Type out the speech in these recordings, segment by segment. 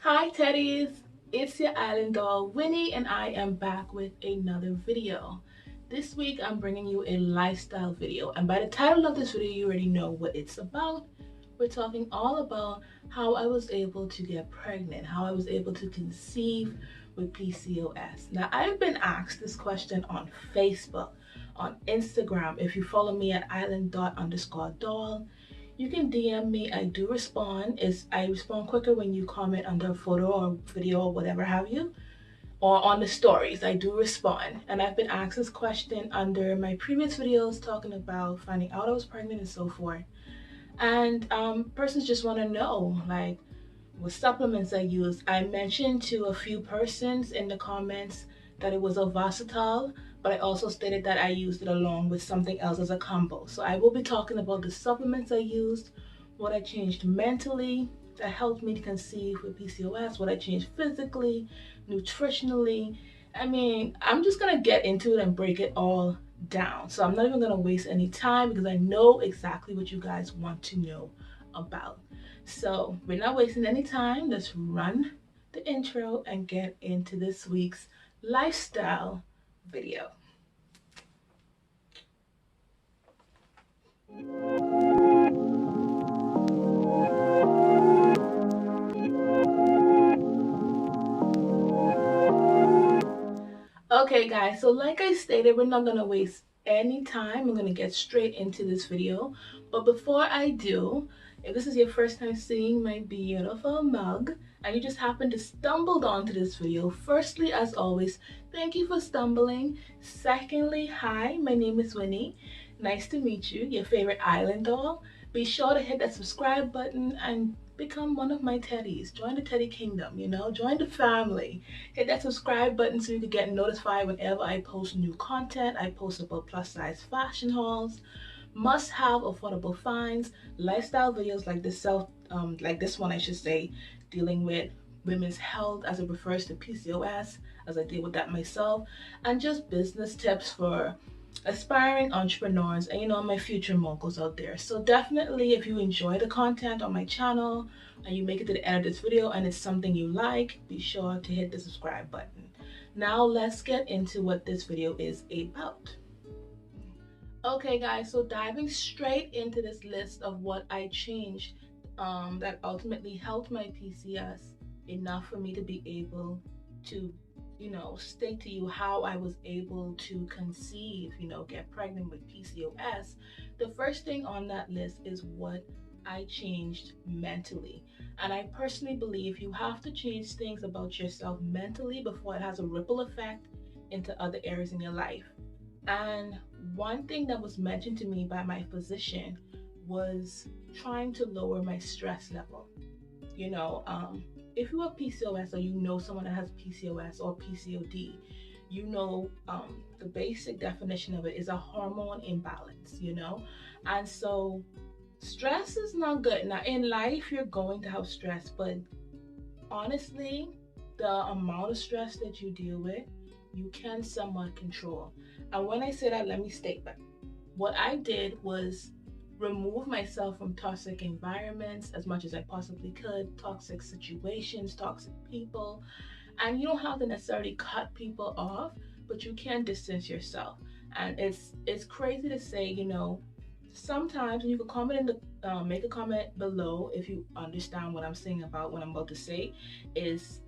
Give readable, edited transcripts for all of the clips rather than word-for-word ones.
Hi Teddies, it's your island doll Winnie and I am back with another video. This week I'm bringing you a lifestyle video, and by the title of this video you already know what it's about. We're talking all about how I was able to get pregnant, how I was able to conceive with PCOS. Now I've been asked this question on Facebook, on Instagram. If you follow me at island._doll, you can DM me. I do respond. I respond quicker when you comment under a photo or video or whatever have you, or on the stories. I do respond. And I've been asked this question under my previous videos talking about finding out I was pregnant and so forth. And persons just want to know, like, what supplements I use. I mentioned to a few persons in the comments that it was a versatile, but I also stated that I used it along with something else as a combo. So I will be talking about the supplements I used, what I changed mentally that helped me to conceive with PCOS, what I changed physically, nutritionally. I mean, I'm just gonna get into it and break it all down. So I'm not even gonna waste any time because I know exactly what you guys want to know about. So we're not wasting any time. Let's run the intro and get into this week's lifestyle video. Okay guys, so like I stated, we're not gonna waste any time. I'm gonna get straight into this video. But before I do, if this is your first time seeing my beautiful mug and you just happened to stumbled onto this video, firstly, as always, thank you for stumbling. Secondly, hi, my name is Winnie. Nice to meet you, your favorite island doll. Be sure to hit that subscribe button and become one of my teddies. Join the Teddy Kingdom, join the family. Hit that subscribe button so you can get notified whenever I post new content. I post about plus size fashion hauls, must have affordable finds, lifestyle videos like this one I should say, dealing with women's health as it refers to PCOS, as I deal with that myself, and just business tips for aspiring entrepreneurs and my future moguls out there. So definitely, if you enjoy the content on my channel and you make it to the end of this video and it's something you like, be sure to hit the subscribe button. Now let's get into what this video is about. Okay guys, so diving straight into this list of what I changed that ultimately helped my PCOS enough for me to be able to state to you how I was able to conceive, get pregnant with PCOS. The first thing on that list is what I changed mentally. And I personally believe you have to change things about yourself mentally before it has a ripple effect into other areas in your life. And one thing that was mentioned to me by my physician was trying to lower my stress level. If you have PCOS or you know someone that has PCOS or PCOD, the basic definition of it is a hormone imbalance, and so stress is not good. Now in life you're going to have stress, but honestly the amount of stress that you deal with you can somewhat control. And when I say that, let me state that what I did was remove myself from toxic environments as much as I possibly could, toxic situations, toxic people. And you don't have to necessarily cut people off, but you can distance yourself. And it's crazy to say, sometimes, and you can comment in the make a comment below if you understand what I'm saying about what I'm about to say, is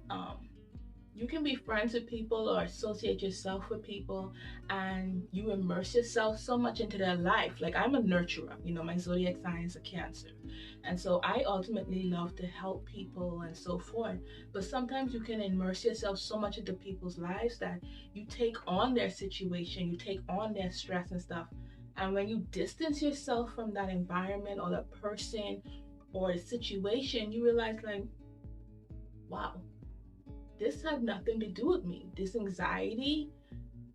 you can be friends with people or associate yourself with people and you immerse yourself so much into their life. Like, I'm a nurturer, my zodiac sign is a Cancer. And so I ultimately love to help people and so forth. But sometimes you can immerse yourself so much into people's lives that you take on their situation, you take on their stress and stuff. And when you distance yourself from that environment or that person or the situation, you realize, like, wow, this had nothing to do with me. This anxiety,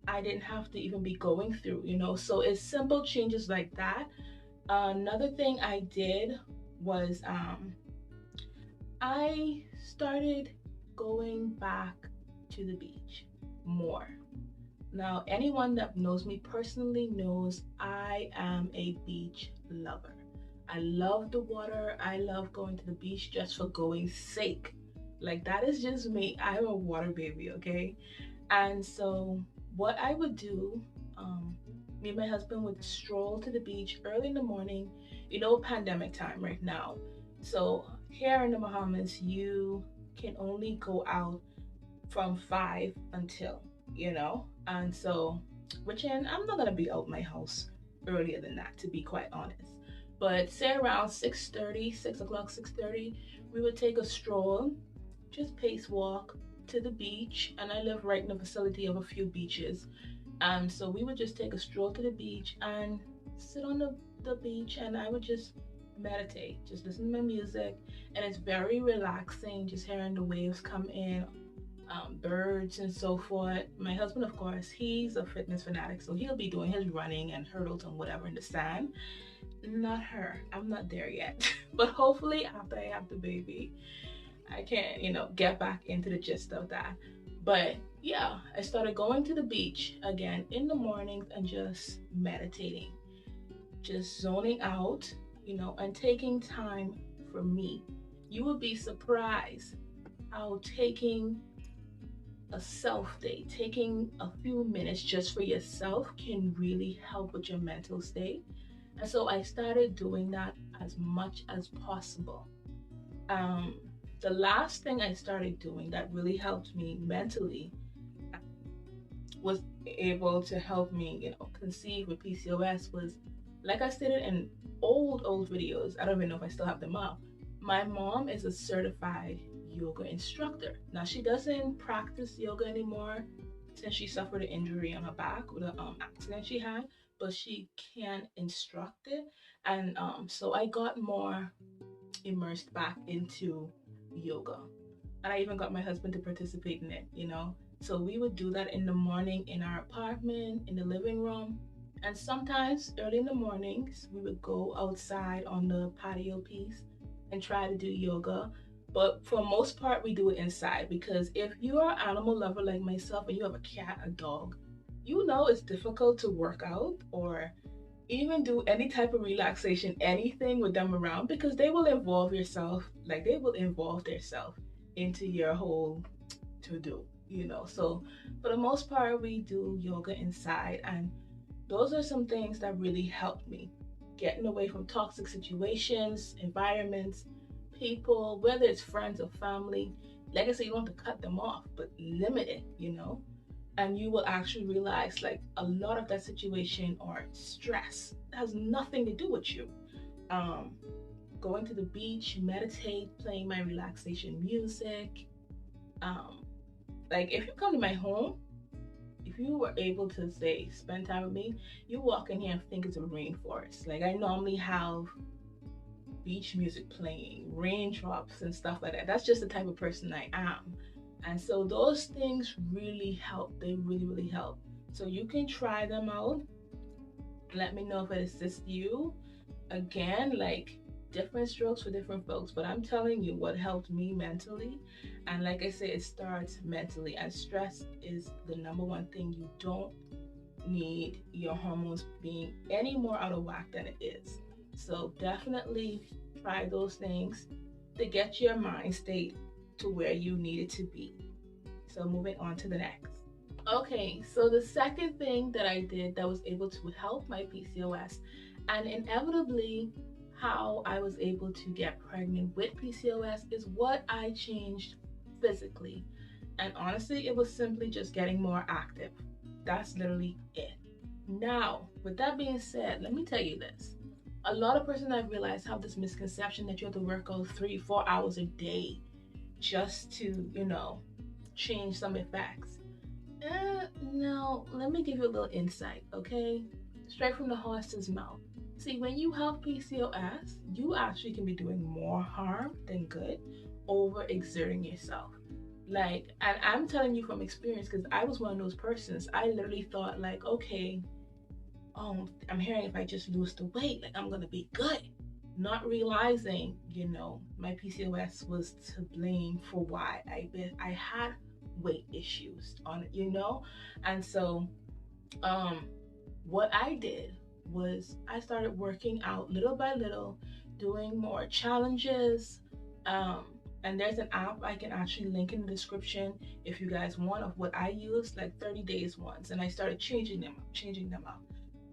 I didn't have to even be going through, So it's simple changes like that. Another thing I did was I started going back to the beach more. Now, anyone that knows me personally knows I am a beach lover. I love the water. I love going to the beach just for going's sake. Like, that is just me. I'm a water baby, okay? And so what I would do, me and my husband would stroll to the beach early in the morning, pandemic time right now. So here in the Bahamas, you can only go out from 5 until, and so, I'm not gonna be out my house earlier than that, to be quite honest. But say around 6:30, 6 o'clock, 6:30, we would take a stroll, just pace walk to the beach. And I live right in the vicinity of a few beaches. And so we would just take a stroll to the beach and sit on the beach, and I would just meditate, just listen to my music. And it's very relaxing, just hearing the waves come in, birds and so forth. My husband, of course, he's a fitness fanatic, so he'll be doing his running and hurdles and whatever in the sand. Not her. I'm not there yet. But hopefully after I have the baby, I can, get back into the gist of that. But yeah, I started going to the beach again in the mornings and just meditating, just zoning out, and taking time for me. You would be surprised how taking a self day, taking a few minutes just for yourself, can really help with your mental state. And so I started doing that as much as possible. The last thing I started doing that really helped me mentally was able to help me, conceive with PCOS was, like I stated in old videos, I don't even know if I still have them up. My mom is a certified yoga instructor. Now, she doesn't practice yoga anymore since she suffered an injury on her back with an accident she had, but she can instruct it. And so I got more immersed back into yoga. And I even got my husband to participate in it, So we would do that in the morning in our apartment, in the living room. And sometimes early in the mornings, we would go outside on the patio piece and try to do yoga. But for most part, we do it inside, because if you are an animal lover like myself and you have a cat, a dog, it's difficult to work out or even do any type of relaxation, anything with them around, because they will involve themselves into your whole to-do, So for the most part, we do yoga inside, and those are some things that really helped me getting away from toxic situations, environments, people, whether it's friends or family. Like I said, you don't have to cut them off, but limit it, and you will actually realize, like, a lot of that situation or stress has nothing to do with you. Going to the beach, meditate, playing my relaxation music. Like, if you come to my home, if you were able to, say, spend time with me, you walk in here and think it's a rainforest. Like, I normally have beach music playing, raindrops and stuff like that. That's just the type of person I am. And so those things really help. They really, really help. So you can try them out. Let me know if it assists you. Again, like, different strokes for different folks, but I'm telling you what helped me mentally. And like I said, it starts mentally, and stress is the number one thing. You don't need your hormones being any more out of whack than it is. So definitely try those things to get your mind state to where you need it to be. So moving on to the next. Okay, so the second thing that I did that was able to help my PCOS, and inevitably how I was able to get pregnant with PCOS, is what I changed physically. And honestly, it was simply just getting more active. That's literally it. Now, with that being said, let me tell you this. A lot of persons I've realized have this misconception that you have to work out 3-4 hours a day just to, change some effects. No, let me give you a little insight, okay? Straight from the horse's mouth. See, when you have PCOS, you actually can be doing more harm than good, overexerting yourself. Like, and I'm telling you from experience, because I was one of those persons. I literally thought, like, okay, I'm hearing if I just lose the weight, like, I'm gonna be good. Not realizing, my PCOS was to blame for why I had weight issues on it, And so what I did was I started working out little by little, doing more challenges. And there's an app I can actually link in the description if you guys want, of what I use, like 30 days once. And I started changing them up.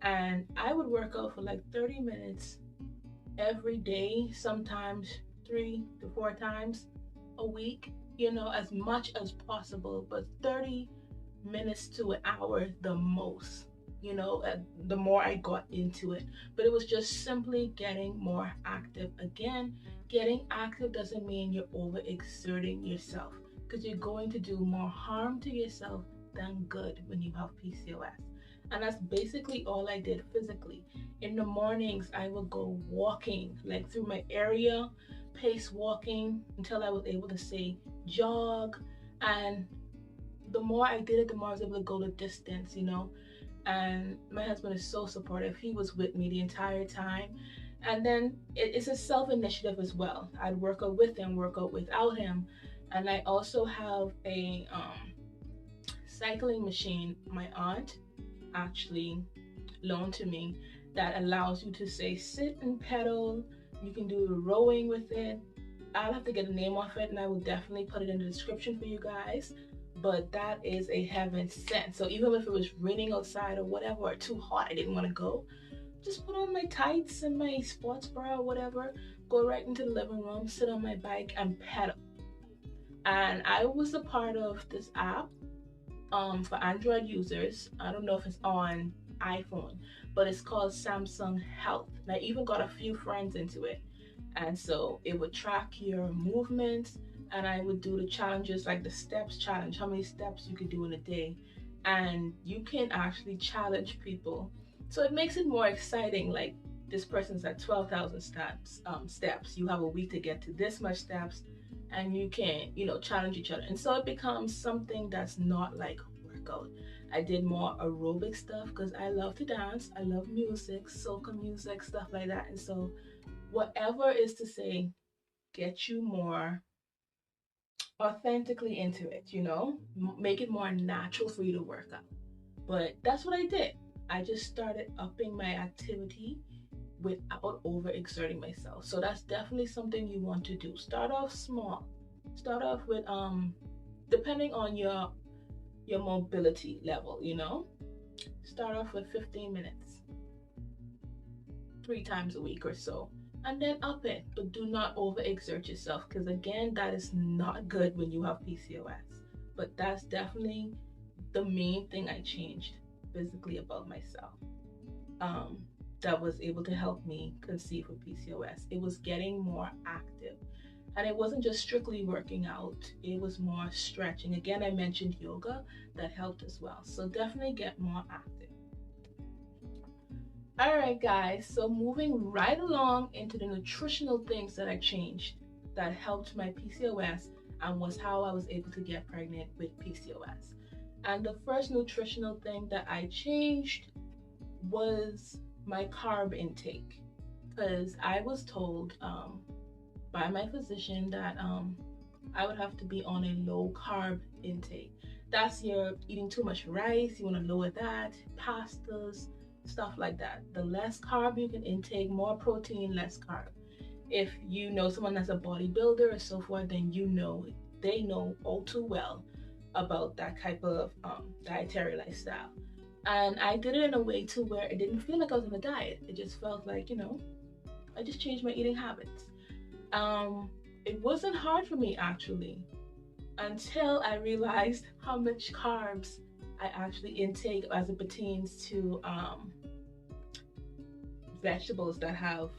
And I would work out for like 30 minutes every day, sometimes 3 to 4 times a week, as much as possible, but 30 minutes to an hour the most, the more I got into it. But it was just simply getting more active. Again, getting active doesn't mean you're overexerting yourself, because you're going to do more harm to yourself than good when you have PCOS. And that's basically all I did physically. In the mornings, I would go walking, like through my area, pace walking until I was able to say jog. And the more I did it, the more I was able to go the distance, And my husband is so supportive. He was with me the entire time. And then it's a self-initiative as well. I'd work out with him, work out without him. And I also have a cycling machine my aunt actually loaned to me that allows you to say sit and pedal. You can do rowing with it. I'll have to get a name off it, and I will definitely put it in the description for you guys. But that is a heaven sent. So even if it was raining outside or whatever, or too hot, I didn't want to go, just put on my tights and my sports bra or whatever, go right into the living room, sit on my bike and pedal. And I was a part of this app for Android users. I don't know if it's on iPhone, but it's called Samsung Health. And I even got a few friends into it. And so it would track your movements, and I would do the challenges, like the steps challenge, how many steps you could do in a day. And you can actually challenge people. So it makes it more exciting, like this person's at 12,000 steps. You have a week to get to this much steps, and you can, challenge each other. And so it becomes something that's not like workout. I did more aerobic stuff because I love to dance. I love music, soca music, stuff like that. And so whatever is to say, get you more authentically into it, make it more natural for you to work out. But that's what I did. I just started upping my activity without overexerting myself. So that's definitely something you want to do. Start off small. Start off with depending on your mobility level, start off with 15 minutes 3 times a week or so, and then up it. But do not overexert yourself, because again, that is not good when you have PCOS. But that's definitely the main thing I changed physically about myself, that was able to help me conceive with PCOS. It was getting more active. And it wasn't just strictly working out, it was more stretching. Again, I mentioned yoga, that helped as well. So definitely get more active. All right, guys, so moving right along into the nutritional things that I changed that helped my PCOS and was how I was able to get pregnant with PCOS. And the first nutritional thing that I changed was my carb intake, because I was told by my physician that I would have to be on a low carb intake. That's you're eating too much rice, you want to lower that, pastas, stuff like that. The less carb you can intake, more protein, less carb. If you know someone that's a bodybuilder or so forth, then they know all too well about that type of dietary lifestyle. And I did it in a way to where it didn't feel like I was on a diet. It just felt like, I just changed my eating habits. It wasn't hard for me actually, until I realized how much carbs I actually intake as it pertains to vegetables that have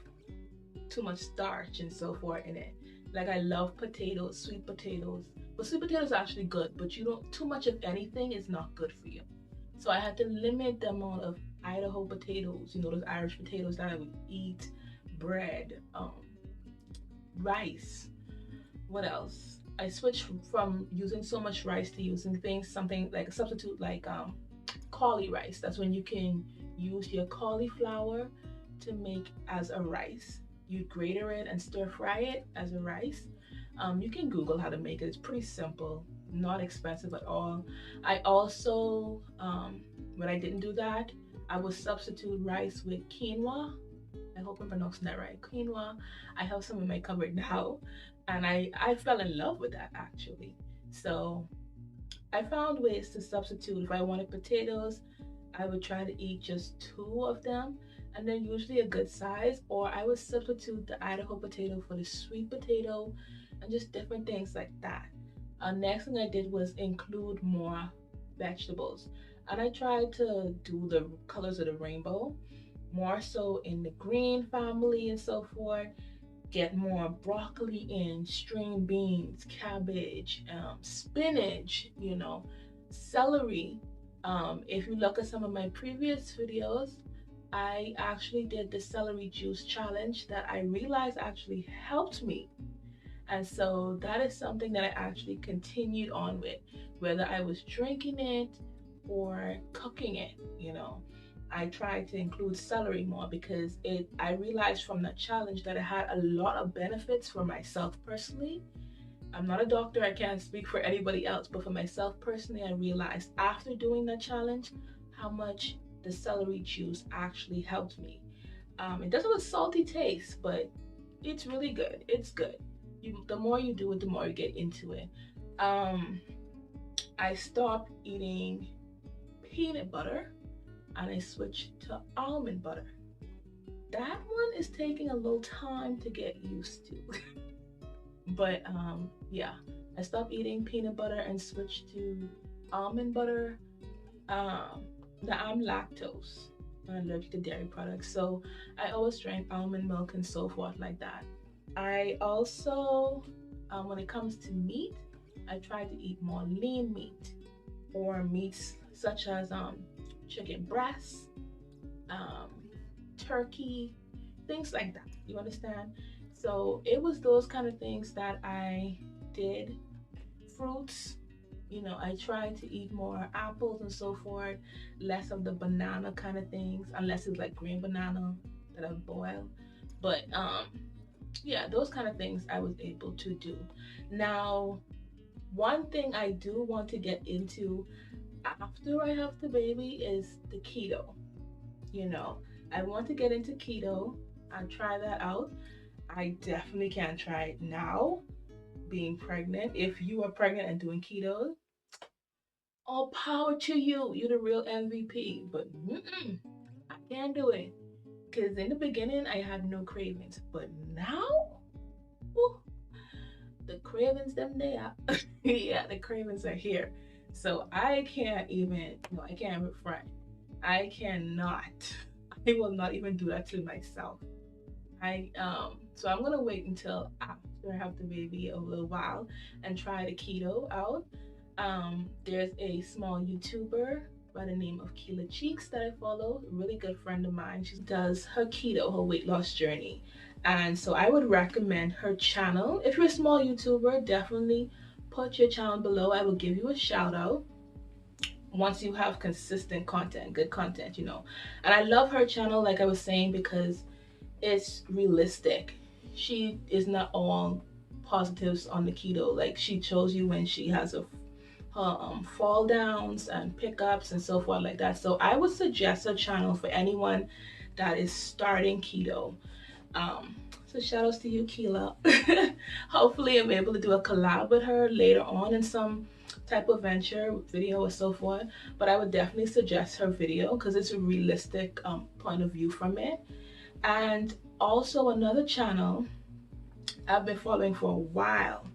too much starch and so forth in it. Like I love potatoes, sweet potatoes. But sweet potatoes are actually good, but too much of anything is not good for you. So I had to limit the amount of Idaho potatoes, those Irish potatoes that I would eat, bread, rice. What else? I switched from using so much rice to using something like a substitute, like cauli rice. That's when you can use your cauliflower to make as a rice. You grate it and stir fry it as a rice. You can Google how to make it. It's pretty simple, not expensive at all. I also, when I didn't do that, I would substitute rice with quinoa. I hope I'm pronouncing that right. Quinoa. I have some in my cupboard now. And I fell in love with that actually. So I found ways to substitute. If I wanted potatoes, I would try to eat just 2 of them, and they're usually a good size, or I would substitute the Idaho potato for the sweet potato and just different things like that. Next thing I did was include more vegetables, and I tried to do the colors of the rainbow, more so in the green family and so forth. Get more broccoli in, string beans, cabbage, spinach, celery. If you look at some of my previous videos, I actually did the celery juice challenge that I realized actually helped me. And so that is something that I actually continued on with, whether I was drinking it or cooking it. I tried to include celery more because I realized from that challenge that it had a lot of benefits for myself personally. I'm not a doctor, I can't speak for anybody else, but for myself personally, I realized after doing that challenge how much the celery juice actually helped me. It does have a salty taste, but it's really good. It's good. The more you do it, the more you get into it. I stopped eating peanut butter and I switched to almond butter. That one is taking a little time to get used to. But yeah, I stopped eating peanut butter and switched to almond butter. Now I'm lactose. I'm allergic to dairy products, so I always drank almond milk and so forth like that. I also, when it comes to meat, I try to eat more lean meat or meats such as chicken breasts, turkey, things like that. You understand? So it was those kind of things that I did. Fruits, I tried to eat more apples and so forth, less of the banana kind of things, unless it's like green banana that I boil. But yeah, those kind of things I was able to do. Now, one thing I do want to get into after I have the baby is the keto. I want to get into keto and try that out. I definitely can't try it now, being pregnant. If you are pregnant and doing keto, all power to you. You're the real MVP. But I can't do it. Because in the beginning, I had no cravings. But now, ooh, the cravings, them they are. Yeah, the cravings are here. So I can't even, no, I can't refrain. I cannot. I will not even do that to myself. So I'm gonna wait until after I have the baby a little while and try the keto out. There's a small YouTuber by the name of Keela Cheeks that I follow, a really good friend of mine. She does her keto, her weight loss journey. And so I would recommend her channel. If you're a small YouTuber, definitely put your channel below. I will give you a shout out once you have consistent content, good content, And I love her channel, like I was saying, because it's realistic. She is not all positives on the keto. Like, she shows you when she has her fall downs and pickups and so forth like that. So I would suggest her channel for anyone that is starting keto. So shout outs to you, Keela. Hopefully I'm able to do a collab with her later on in some type of venture, video or so forth. But I would definitely suggest her video because it's a realistic point of view from it. And also another channel I've been following for a while.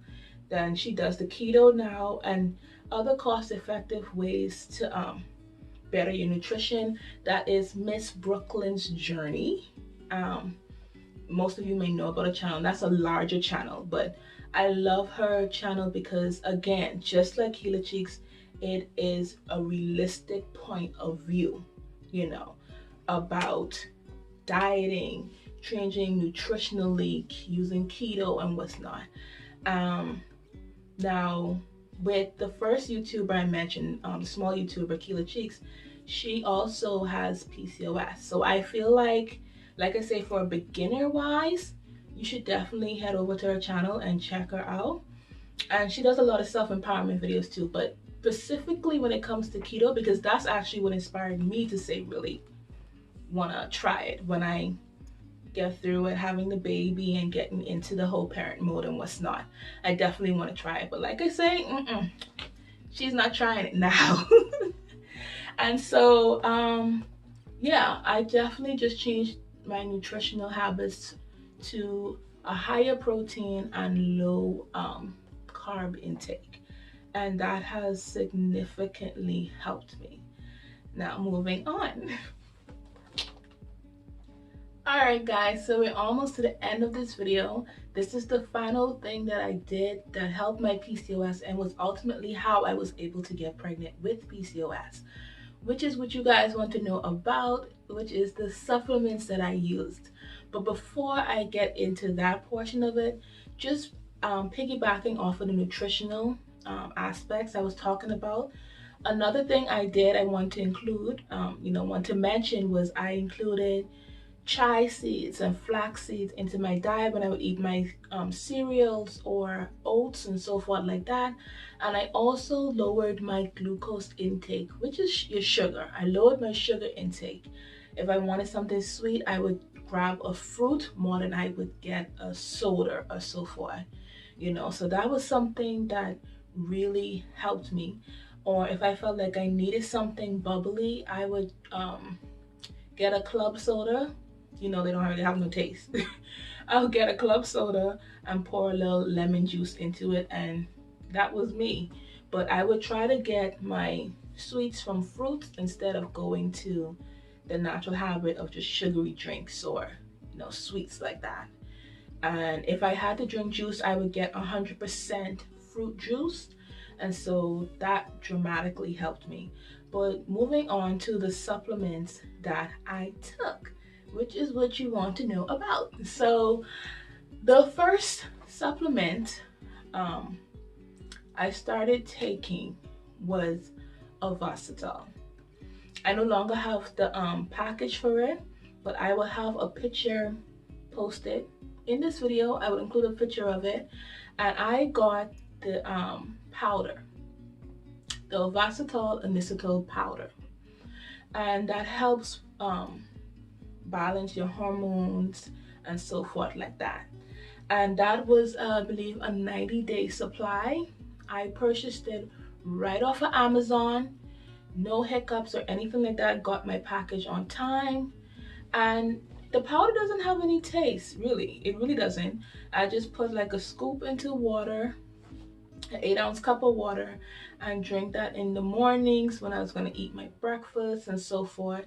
Then she does the keto now and other cost-effective ways to better your nutrition. That is Miss Brooklyn's Journey. Most of you may know about her channel. That's a larger channel, but I love her channel because, again, just like Keela Cheeks, it is a realistic point of view, about dieting, changing nutritionally, using keto and what's not. Now, with the first YouTuber I mentioned, the small YouTuber, Keela Cheeks, she also has PCOS. So I feel like I say, for a beginner wise, you should definitely head over to her channel and check her out. And she does a lot of self-empowerment videos too, but specifically when it comes to keto, because that's actually what inspired me to say really want to try it when I get through it, having the baby and getting into the whole parent mode and what's not. I definitely want to try it, but like I say, she's not trying it now. And so yeah, I definitely just changed my nutritional habits to a higher protein and low carb intake, and that has significantly helped me. Now moving on. Alright guys, so we're almost to the end of this video. This is the final thing that I did that helped my PCOS and was ultimately how I was able to get pregnant with PCOS, which is what you guys want to know about, which is the supplements that I used. But before I get into that portion of it, just piggybacking off of the nutritional aspects I was talking about, another thing I did I want to include, want to mention was I included chia seeds and flax seeds into my diet when I would eat my cereals or oats and so forth like that. And I also lowered my glucose intake, which is your sugar. I lowered my sugar intake. If I wanted something sweet, I would grab a fruit more than I would get a soda or so forth, so that was something that really helped me. Or if I felt like I needed something bubbly, I would get a club soda. They don't really have no taste. I'll get a club soda and pour a little lemon juice into it, and that was me. But I would try to get my sweets from fruits instead of going to the natural habit of just sugary drinks or sweets like that. And if I had to drink juice, I would get 100% fruit juice, and so that dramatically helped me. But moving on to the supplements that I took, which is what you want to know about. So the first supplement I started taking was Ovasitol. I no longer have the package for it, but I will have a picture posted in this video. I will include a picture of it, and I got the powder, the Ovasitol inositol powder, and that helps balance your hormones and so forth like that. And that was I believe a 90-day supply. I purchased it right off of Amazon, no hiccups or anything like that. Got my package on time, and the powder doesn't have any taste, really. It really doesn't. I just put like a scoop into water, an 8-ounce cup of water, and drink that in the mornings when I was going to eat my breakfast and so forth.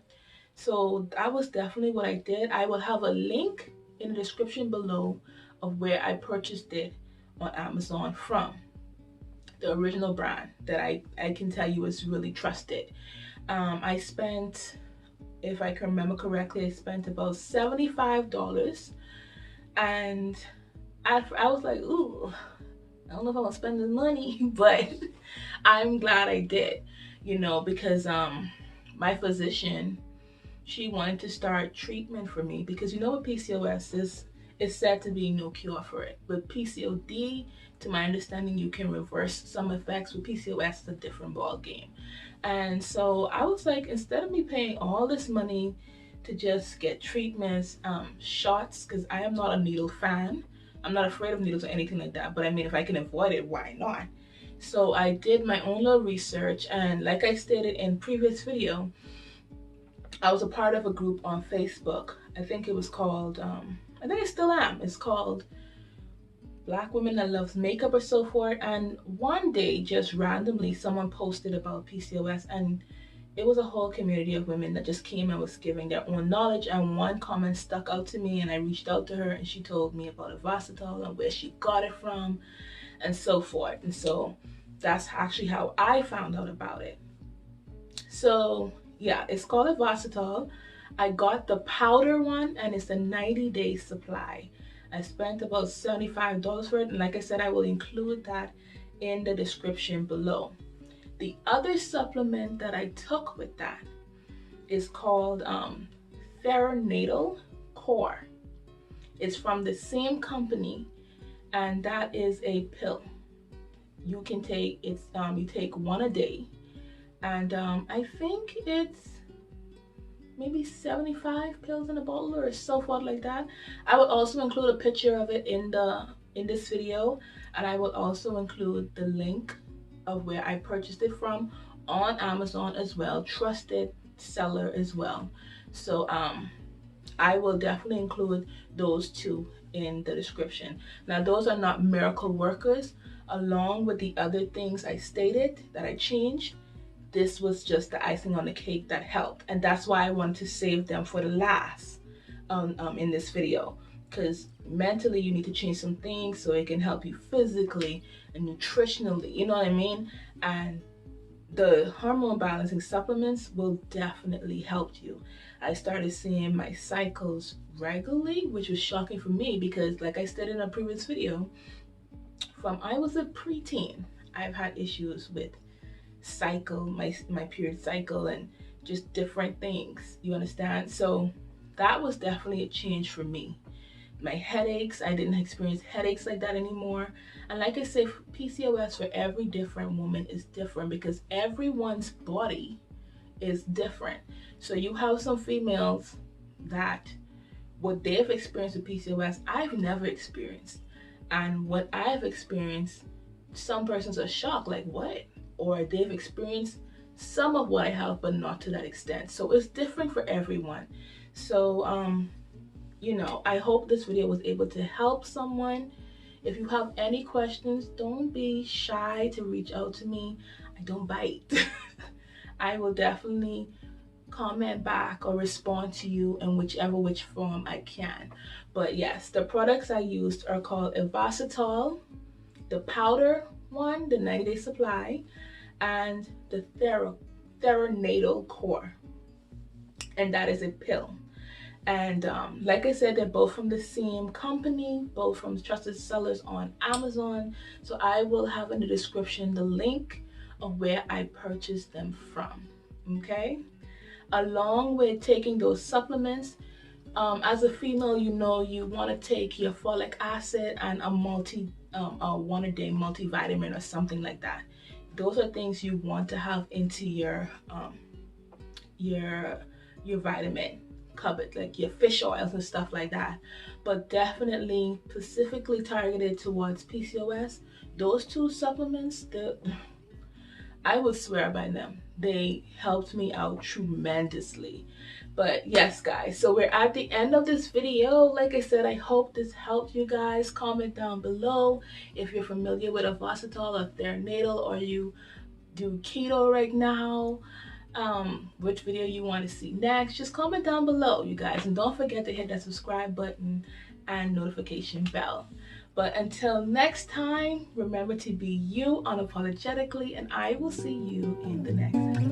So that was definitely what I did. I will have a link in the description below of where I purchased it on Amazon from. The original brand that I can tell you is really trusted. I spent, if I can remember correctly, I spent about $75, and I was like, ooh, I don't know if I want to spend this money, but I'm glad I did, because my physician, she wanted to start treatment for me because with PCOS is said to be no cure for it. But PCOD, to my understanding, you can reverse some effects. With PCOS, it's a different ball game. And so I was like, instead of me paying all this money to just get treatments, shots, because I am not a needle fan. I'm not afraid of needles or anything like that. But I mean, if I can avoid it, why not? So I did my own little research, and like I stated in previous video, I was a part of a group on Facebook. I think it was called, I think I still am. It's called Black Women That Loves Makeup or so forth. And one day, just randomly, someone posted about PCOS, and it was a whole community of women that just came and was giving their own knowledge. And one comment stuck out to me, and I reached out to her, and she told me about Ovasitol and where she got it from and so forth. And so that's actually how I found out about it. So yeah, it's called Ovasitol. I got the powder one, and it's a 90-day supply. I spent about $75 for it, and like I said, I will include that in the description below. The other supplement that I took with that is called Fertility Core. It's from the same company, and that is a pill. You can take it's you take one a day, and I think it's maybe 75 pills in a bottle or so forth like that. I will also include a picture of it in this video, and I will also include the link of where I purchased it from on Amazon as well, trusted seller as well. So I will definitely include those two in the description. Now those are not miracle workers. Along with the other things I stated that I changed, this was just the icing on the cake that helped, and that's why I wanted to save them for the last in this video, because mentally you need to change some things so it can help you physically and nutritionally, you know what I mean? And the hormone balancing supplements will definitely help you. I started seeing my cycles regularly, which was shocking for me because, like I said in a previous video, from I was a preteen, I've had issues with cycle, my period cycle, and just different things, you understand? So that was definitely a change for me. My headaches, I didn't experience headaches like that anymore. And like I say, PCOS for every different woman is different because everyone's body is different. So you have some females that what they've experienced with PCOS, I've never experienced. And what I've experienced, some persons are shocked, like what? Or they've experienced some of what I have, but not to that extent. So it's different for everyone. So, you know, I hope this video was able to help someone. If you have any questions, don't be shy to reach out to me. I don't bite. I will definitely comment back or respond to you in which form I can. But yes, the products I used are called Evositol, the powder one, the 90-day supply, and the Theranatal core, and that is a pill. And like I said, they're both from the same company, both from trusted sellers on Amazon. So I will have in the description the link of where I purchased them from, okay? Along with taking those supplements, as a female, you know, you want to take your folic acid and a one-a-day multivitamin or something like that. Those are things you want to have into your vitamin cupboard, like your fish oils and stuff like that. But definitely specifically targeted towards PCOS, those two supplements, I would swear by them. They helped me out tremendously. But yes, guys, so we're at the end of this video. Like I said, I hope this helped you guys. Comment down below if you're familiar with Evositol or Theranatal, or you do keto right now, which video you want to see next. Just comment down below, you guys, and don't forget to hit that subscribe button and notification bell. But until next time, remember to be you unapologetically, and I will see you in the next episode.